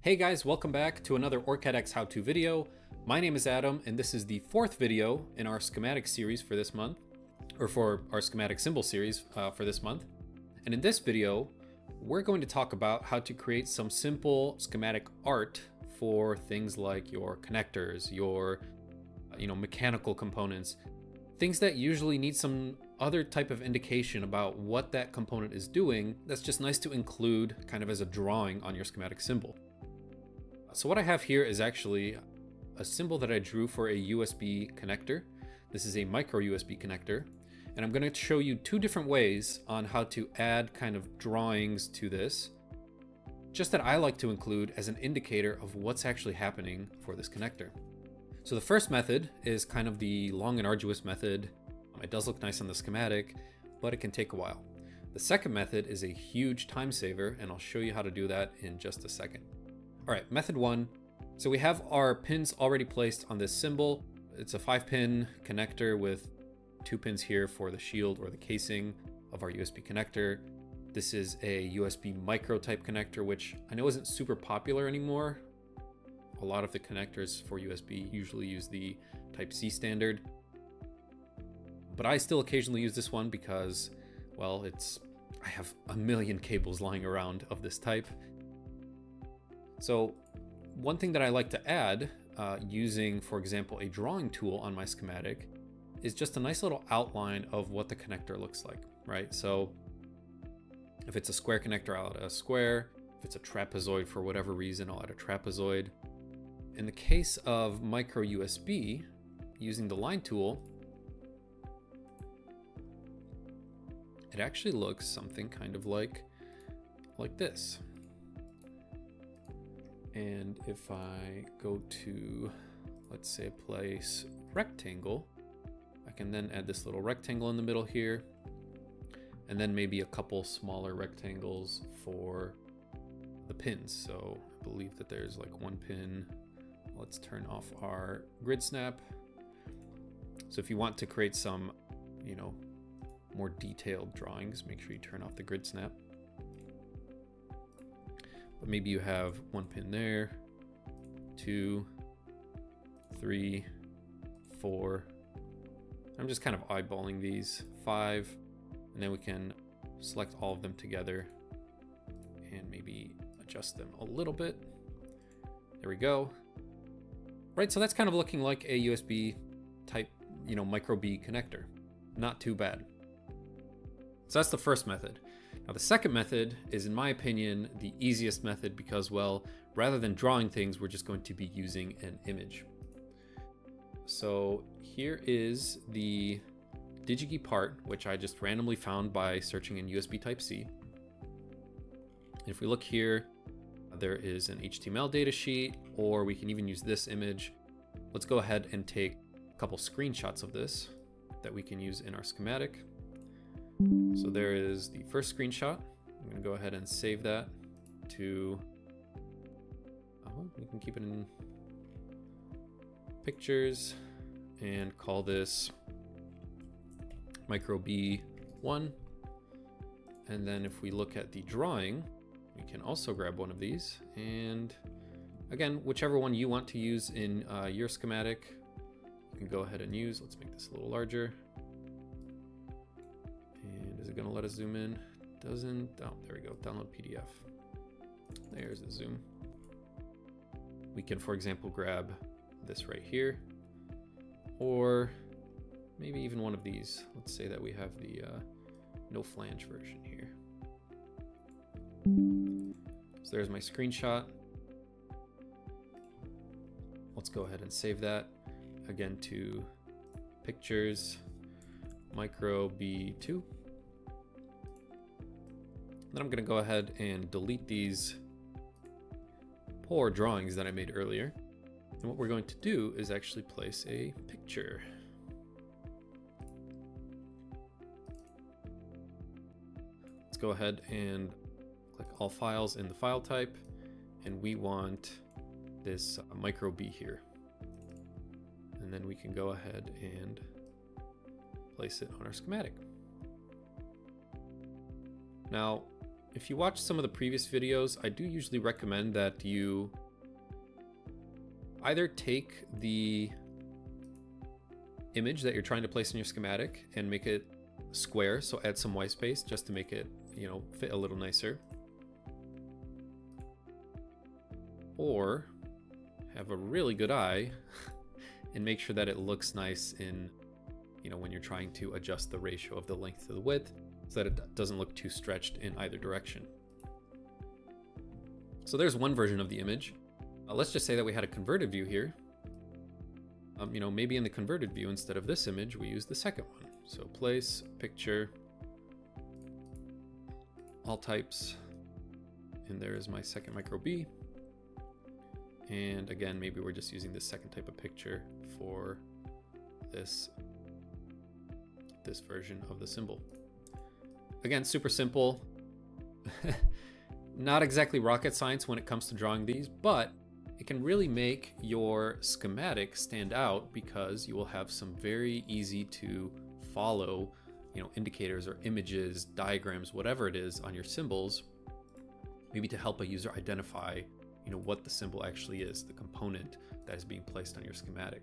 Hey guys, welcome back to another OrCAD X how-to video. My name is Adam, and this is the fourth video in our schematic series for this month, or for our schematic symbol series for this month. And in this video, we're going to talk about how to create some simple schematic art for things like your connectors, your mechanical components, things that usually need some other type of indication about what that component is doing. That's just nice to include kind of as a drawing on your schematic symbol. So what I have here is actually a symbol that I drew for a USB connector. This is a micro USB connector, and I'm going to show you two different ways on how to add kind of drawings to this, just that I like to include as an indicator of what's actually happening for this connector. So the first method is kind of the long and arduous method. It does look nice on the schematic, but it can take a while. The second method is a huge time saver, and I'll show you how to do that in just a second. All right, method one. So we have our pins already placed on this symbol. It's a 5-pin connector with 2 pins here for the shield or the casing of our USB connector. This is a USB micro type connector, which I know isn't super popular anymore. A lot of the connectors for USB usually use the Type-C standard. But I still occasionally use this one because, well, I have a million cables lying around of this type. So one thing that I like to add using, for example, a drawing tool on my schematic is just a nice little outline of what the connector looks like, right? So if it's a square connector, I'll add a square. If it's a trapezoid for whatever reason, I'll add a trapezoid. In the case of micro USB, using the line tool, it actually looks something kind of like this. And if I go to, let's say, place rectangle, I can then add this little rectangle in the middle here, and then maybe a couple smaller rectangles for the pins. So I believe that there's like 1 pin. Let's turn off our grid snap. So if you want to create some, more detailed drawings, make sure you turn off the grid snap. But maybe you have 1 pin there, 2, 3, 4. I'm just kind of eyeballing these, 5, and then we can select all of them together and maybe adjust them a little bit. There we go. Right, so that's kind of looking like a USB type, micro B connector. Not too bad. So that's the first method. Now the second method is, in my opinion, the easiest method because, well, rather than drawing things, we're just going to be using an image. So here is the DigiKey part, which I just randomly found by searching in USB Type-C. If we look here, there is an HTML data sheet, or we can even use this image. Let's go ahead and take a couple screenshots of this that we can use in our schematic. So there is the first screenshot. I'm going to go ahead and save that to, we can keep it in pictures and call this micro B1. And then if we look at the drawing, we can also grab one of these, and again, whichever one you want to use in your schematic, you can go ahead and use. Let's make this a little larger. And is it going to let us zoom in? Doesn't. Oh, there we go. Download PDF. There's the zoom. We can, for example, grab this right here, or maybe even one of these. Let's say that we have the no flange version here. So there's my screenshot. Let's go ahead and save that again to pictures, micro B2. Then I'm going to go ahead and delete these poor drawings that I made earlier. And what we're going to do is actually place a picture. Let's go ahead and click all files in the file type, and we want this micro B here. And then we can go ahead and place it on our schematic. Now, if you watch some of the previous videos, I do usually recommend that you either take the image that you're trying to place in your schematic and make it square, so add some white space just to make it, fit a little nicer. Or have a really good eye and make sure that it looks nice in, when you're trying to adjust the ratio of the length to the width so that it doesn't look too stretched in either direction. So there's one version of the image. Let's just say that we had a converted view here. Maybe in the converted view, instead of this image, we use the second one. So place, picture, all types, and there is my second micro B. And again, maybe we're just using this second type of picture for this version of the symbol. Again, super simple. Not exactly rocket science when it comes to drawing these, but it can really make your schematic stand out because you will have some very easy to follow, indicators or images, diagrams, whatever it is on your symbols, maybe to help a user identify, what the symbol actually is, the component that is being placed on your schematic.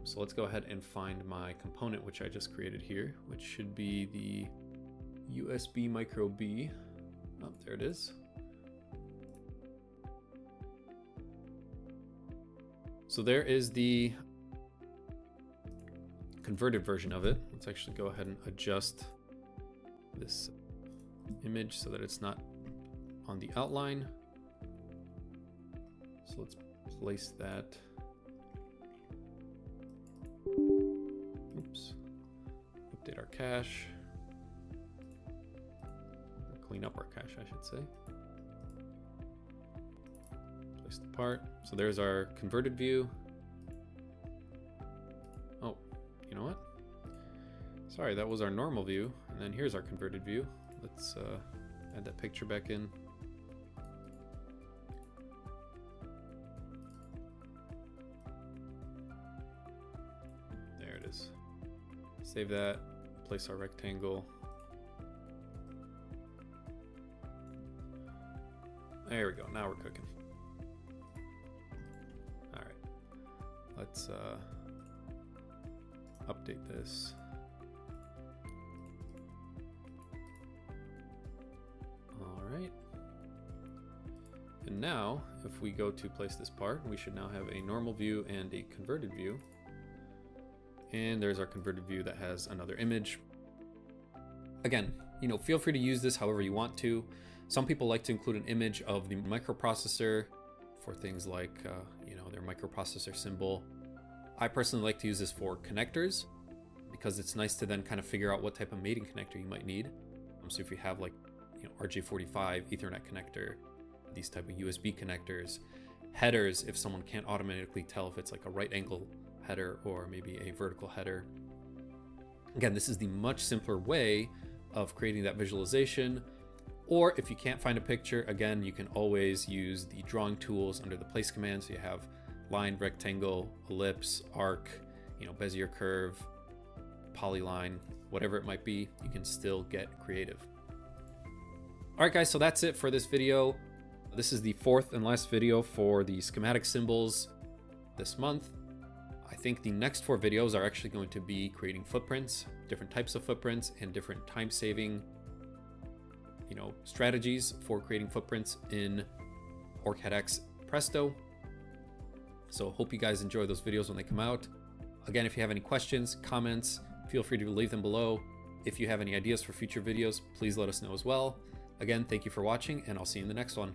So let's go ahead and find my component, which I just created here, which should be the USB micro B. Oh, there it is. So there is the converted version of it. Let's actually go ahead and adjust this image so that it's not on the outline. So let's place that. Oops. Update our cache. Or clean up our cache, I should say. Place the part. So there's our converted view. Oh, you know what? Sorry, that was our normal view. And then here's our converted view. Let's add that picture back in. There it is. Save that, place our rectangle. There we go, now we're cooking. All right, let's update this. All right. And now, if we go to place this part, we should now have a normal view and a converted view. And there's our converted view that has another image. Again, feel free to use this however you want to. Some people like to include an image of the microprocessor for things like, their microprocessor symbol. I personally like to use this for connectors because it's nice to then kind of figure out what type of mating connector you might need. So if you have like, RJ45 Ethernet connector, these type of USB connectors, headers, if someone can't automatically tell if it's like a right angle header or maybe a vertical header. Again, this is the much simpler way of creating that visualization. Or if you can't find a picture, again, you can always use the drawing tools under the place command. So you have line, rectangle, ellipse, arc, Bezier curve, polyline, whatever it might be, you can still get creative. All right, guys, so that's it for this video. This is the fourth and last video for the schematic symbols this month. I think the next 4 videos are actually going to be creating footprints, different types of footprints, and different time-saving, strategies for creating footprints in OrCAD X Presto. So hope you guys enjoy those videos when they come out. Again, if you have any questions, comments, feel free to leave them below. If you have any ideas for future videos, please let us know as well. Again, thank you for watching, and I'll see you in the next one.